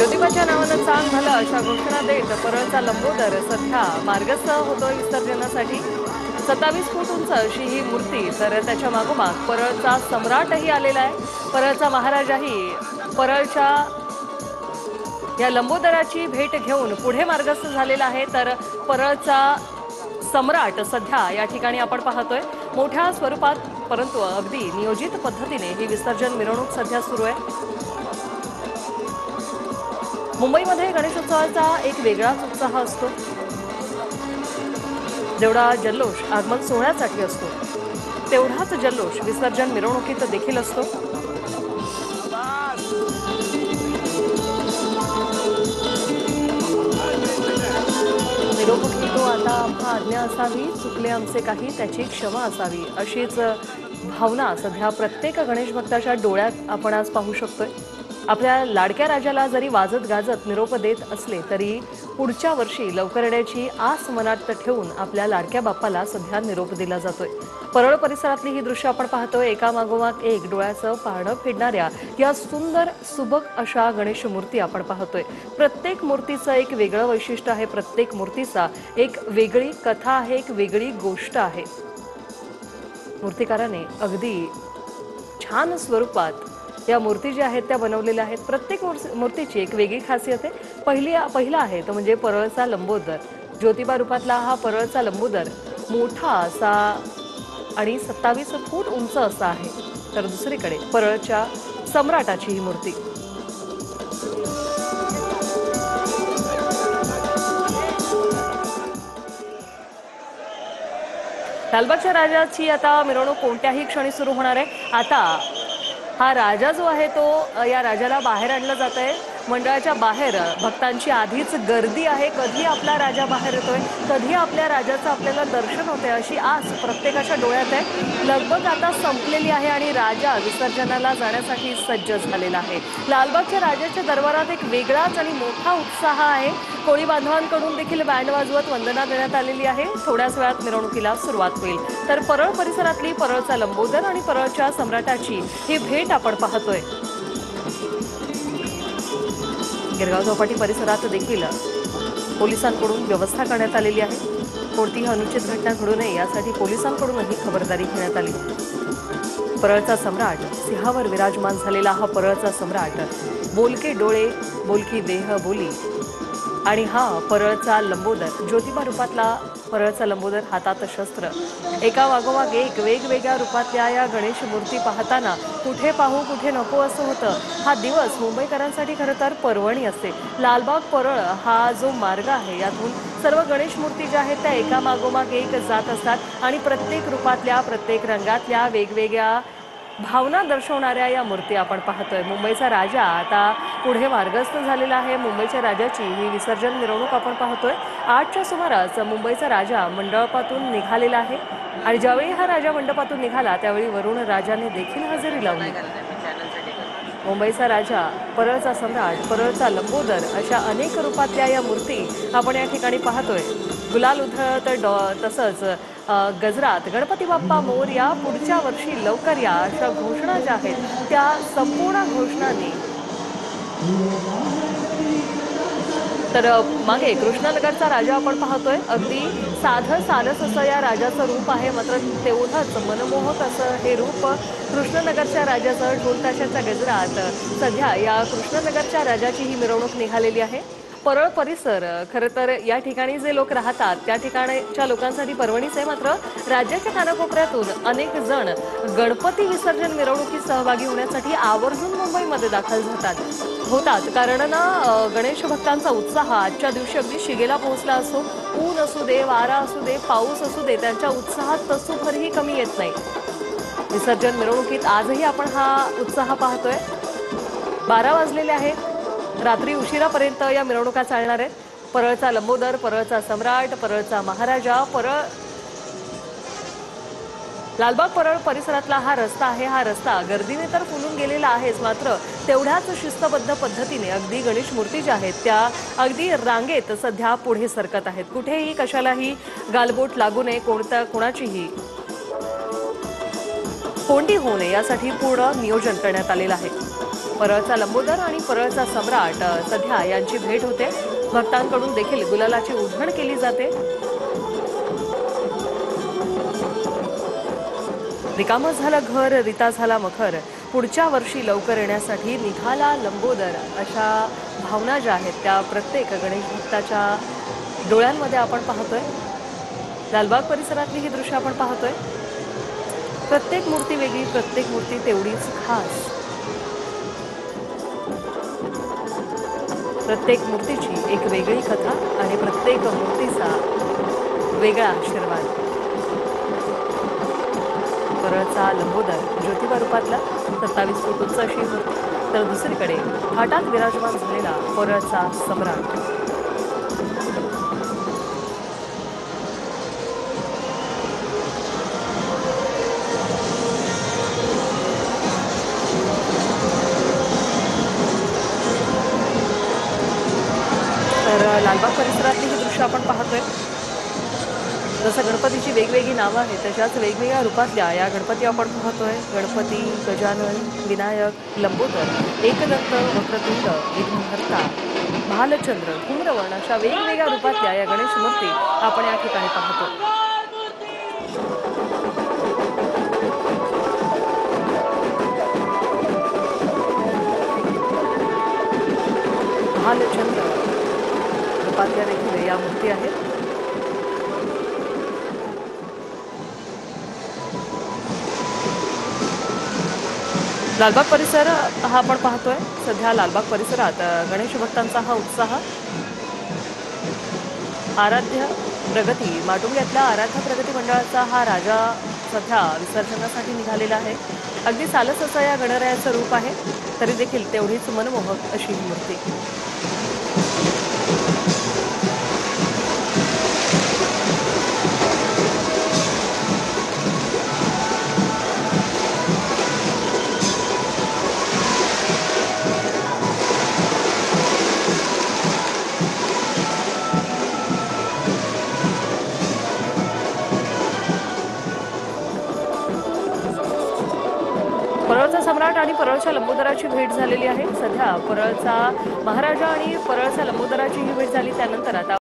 ज्योतिबाच्या नावानं चांग झालं अशा घोषणा देत परळचा लंबोदर सध्या मार्गस्थ होतोय विसर्जनासाठी। 27 फूट उंच अशी ही मूर्ती, तर त्याच्या मागोमाग परळचा सम्राटही आलेला आहे। परळचा महाराजाही परळच्या या लंबोदराची भेट घेऊन पुढे मार्गस्थ झालेला आहे। तर परळचा सम्राट सध्या या ठिकाणी आपण पाहतोय मोठ्या स्वरूपात, परंतु अगदी नियोजित पद्धतीने ही विसर्जन मिरवणूक सध्या सुरू आहे। मुंबईमध्ये गणेशोत्सवाचा एक वेगळाच उत्साह असतो। जेवढा जल्लोष आगमन सोहळ्यासाठी असतो, तेवढाच जल्लोष विसर्जन मिरवणुकीत देखील असतो। निरोप घेतो आता आम्हा आज्ञा असावी, चुकले आमचे काही त्याची क्षमा असावी, अशीच भावना सध्या प्रत्येक गणेश भक्ताच्या डोळ्यात आपण आज पाहू शकतोय। आपल्या लाडक्या राजाला जरी वाजत गाजत निरोप देत असले तरी पुढच्या वर्षी लवकर येण्याची आस मनात ठेवून आपल्या लाडक्या बाप्पाला सध्या निरोप दिला जातोय। परळ परिसरातली ही दृश्य आपण पाहतोय। एका मागोमाग एक डोळ्याचं पारडं फेडणाऱ्या या सुंदर सुबक अशा गणेश मूर्ती आपण पाहतोय। प्रत्येक मूर्तीचं एक वेगळं वैशिष्ट्य आहे, प्रत्येक मूर्तीचा एक वेगळी कथा आहे, एक वेगळी गोष्ट आहे। मूर्तिकाराने अगदी छान स्वरूपात या मूर्ती ज्या आहेत त्या बनवलेल्या आहेत। प्रत्येक मूर्तीची एक वेगळी खासियत आहे। पहिला आहे तो म्हणजे परळचा लंबोदर। ज्योतिबा रूपातला हा परळचा लंबोदर मोठा असा आणि 27 फूट उंच असा आहे। तर दुसरीकडे परळच्या सम्राटाची ही मूर्ती। लालबागच्या राजाची आता मिरवणूक कोणत्याही क्षणी सुरू होणार आहे। आता हा राजा जो आहे तो या राजाला बाहेर आणलं जात आहे। मंडळाच्या बाहेर भक्तांची आधीच गर्दी आहे। कधी आपला राजा बाहेर येतोय, कधी आपल्या राजाचं आपल्याला दर्शन होतंय अशी आस प्रत्येकाच्या डोळ्यात आहे। लगबग आता संपलेली आहे आणि राजा विसर्जनाला जाण्यासाठी सज्ज झालेला आहे। लालबागच्या राजाच्या दरबारात एक वेगळाच आणि मोठा उत्साह आहे। कोळी बांधवांकडून देखील बँड वाजवत वंदना देण्यात आलेली आहे। थोड्याच वेळात मिरवणुकीला सुरुवात होईल। तर परळ परिसरातली परळचा लंबोदर आणि परळच्या सम्राटाची ही भेट आपण पाहतोय। गिरगाव चौपाटी परिसरात देखील पोलिसांकडून व्यवस्था करण्यात आलेली आहे। कोणतीही अनुचित घटना घडू नये यासाठी पोलिसांकडूनही खबरदारी घेण्यात आली। परळचा सम्राट सिंहावर विराजमान झालेला हा परळचा सम्राट, बोलके डोळे, बोलकी देह बोली आणि हा परळचा लंबोदर, ज्योतिबा रूपातला परळचा लंबोदर, हातात शस्त्र। एका मागोमाग एक वेगवेगळ्या रूपातल्या या गणेश मूर्ती पाहताना कुठे पाहू कुठे नको असं होतं। हा दिवस मुंबईकरांसाठी खरं तर पर्वणी असते। लालबाग परळ हा जो मार्ग आहे यातून सर्व गणेश मूर्ती ज्या आहेत त्या एका मागोमाग एक जात असतात आणि प्रत्येक रूपातल्या, प्रत्येक रंगातल्या, वेगवेगळ्या भावना दर्शवणाऱ्या या मूर्ती आपण पाहतोय। मुंबईचा राजा आता पुढे मार्गस्थ झालेला आहे। मुंबईच्या राजाची ही विसर्जन मिरवणूक आपण पाहतोय। 8च्या सुमारास मुंबईचा राजा मंडपातून निघालेला आहे आणि ज्यावेळी हा राजा मंडपातून निघाला त्यावेळी वरुण राजाने देखील हजेरी लावली। मुंबईचा राजा, परळचा सम्राट, परळचा लंबोदर अशा अनेक रूपातल्या या मूर्ती आपण या ठिकाणी पाहतोय। गुलाल उधळत तसंच गजरात गणपती बाप्पा मोरया, पुढच्या वर्षी लवकर या अशा घोषणा ज्या आहेत त्या संपूर्ण घोषणांनी। तर मागे कृष्णनगरचा राजा आपण पाहतोय। अगदी साधं सारस असं या राजाचं रूप आहे, मात्र तेवढंच मनमोहक असं हे रूप कृष्णनगरच्या राजाचं। ढोल ताशाच्या गजरात सध्या या कृष्णनगरच्या राजाची ही मिरवणूक निघालेली आहे। परळ परिसर खरं तर या ठिकाणी जे लोक राहतात त्या ठिकाणच्या लोकांसाठी पर्वणीच आहे, मात्र राज्याच्या कानाकोपऱ्यातून अनेक जण गणपती विसर्जन मिरवणुकीत सहभागी होण्यासाठी आवर्जून मुंबईमध्ये दाखल होतात। कारण ना गणेश भक्तांचा उत्साह आजच्या दिवशी अगदी शिगेला पोहोचला असो। ऊन असू दे, वारा असू दे, पाऊस असू दे, त्यांच्या उत्साहात तसूभरही कमी येत नाही। विसर्जन मिरवणुकीत आजही आपण हा उत्साह पाहतोय। 12 वाजलेले आहेत। रात्री उशिरापर्यंत या मिरवणुका चालणार आहेत। परळचा लंबोदर, परळचा सम्राट, परळचा महाराजा, लालबाग परळ परिसरातला हा रस्ता आहे। हा रस्ता गर्दीने तर फुलून गेलेला आहेच, मात्र तेवढ्याच शिस्तबद्ध पद्धतीने अगदी गणेश मूर्ती ज्या आहेत त्या अगदी रांगेत सध्या पुढे सरकत आहेत। कुठेही कशालाही गालबोट लागू नये, कोणाचीही कोंडी होऊ नये यासाठी पूर्ण नियोजन करण्यात आलेलं आहे। परळचा लंबोदर आणि परळचा सम्राट सध्या यांची भेट होते. भक्तांकडून देखील गुलालाची उधळण केली जाते. रिकामं झालं घर, रीता झाला मखर, पुढच्या वर्षी लवकर येण्यासाठी निघाला लंबोदर, अशा भावना ज्या आहेत त्या प्रत्येक गणेश भक्ताच्या डोळ्यांमध्ये आपण पाहतोय. लालबाग परिसरातली ही दृश्य आपण पाहतोय. प्रत्येक मूर्ती वेगळी, प्रत्येक मूर्ती तेवढीच खास. प्रत्येक मूर्तीची एक वेगळी कथा आणि प्रत्येक मूर्तीचा वेगळा आशीर्वाद. परळचा लंबोदर ज्योतिबा रूपातला 27 फूट उंच अशी मूर्ती, तर दुसरीकडे थाटात विराजमान झालेला परळचा सम्राट. तर लालबाग परिसरातली ही दृश्य आपण पाहतोय. जसं गणपतीची वेगवेगळी नावं आहेत तशाच वेगवेगळ्या रूपातल्या या गणपती आपण पाहतोय. गणपती, गजानन, विनायक, लंबोदर, एकदंत, वक्रतुंड, विघ्नहर्ता, भालचंद्र, धूम्रवर्ण अशा वेगवेगळ्या रूपातल्या या गणेश मूर्ती आपण या ठिकाणी पाहतो. भालचंद्र रूपातल्या देखील या मूर्ती आहेत. लालबाग परिसर हा आपण पाहतोय. सध्या लालबाग परिसरात गणेश भक्तांचा हा उत्साह. आराध्य प्रगती माटुंग्यातल्या आराध्य प्रगती मंडळाचा हा राजा सध्या विसर्जनासाठी निघालेला आहे. अगदी सालस असं या गणरायाचं रूप आहे, तरी देखील तेवढीच मनमोहक अशी ही मूर्ती. परळचा सम्राट आणि परळच्या लंबोदराची भेट झालेली आहे. सध्या परळचा महाराजा आणि परळच्या लंबोदराची ही भेट झाली. त्यानंतर आता